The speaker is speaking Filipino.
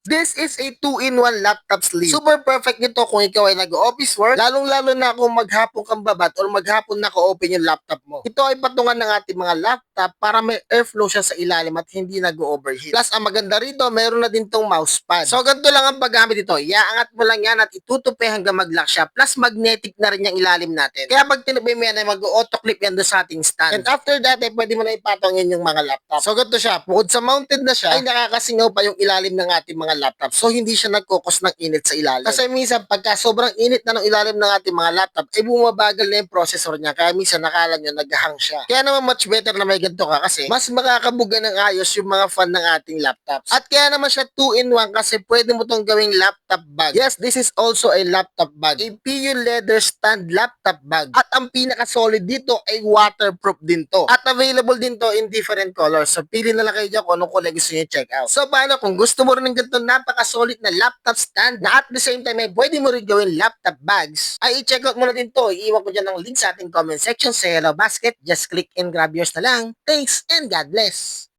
This is a 2-in-1 laptop sleeve. Super perfect nito kung ikaw ay nag-office work, lalong-lalo na kung maghapon kang babat or maghapon naka-open yung laptop mo. Ito ay patungan ng ating mga laptop para may airflow siya sa ilalim at hindi nag-overheat. Plus, ang maganda rito, meron na din tong mousepad. So, ganito lang ang paggamit ito. Iaangat mo lang yan at itutupi hanggang mag-lock siya. Plus, magnetic na rin yung ilalim natin. Kaya pag tinupi mo yan, ay mag-auto-clip yan doon sa ating stand. And after that, ay pwede mo na ipatong yan yung mga laptop. So, ganito siya. Bukod sa mounted na siya, ay nakakasingaw pa yung ilalim ng ating mga laptop. So, hindi siya nagkukos ng init sa ilalim. Kasi minsan, pagka sobrang init na ng ilalim ng ating mga laptop, ay bumabagal na yung processor niya. Kaya minsan, nakala nyo, naghahang siya. Kaya naman, much better na may ganito ka kasi mas makakabuga ng ayos yung mga fan ng ating laptops. At kaya naman siya 2-in-1 kasi pwede mo tong gawing laptop bag. Yes, this is also a laptop bag. A PU leather stand laptop bag. At ang pinaka-solid dito ay waterproof din to. At available din to in different colors. So, pili na lang kayo dyan kung anong kulay gusto nyo check out. So, paano kung gusto mo rin ng ganito napaka-solid na laptop stand na at the same time ay pwede mo rin gawin laptop bags, ay i-check out mo na din to. Iiwan ko dyan ng link sa ating comment section sa Hello Basket. Just click and grab yours na lang. Thanks and God bless!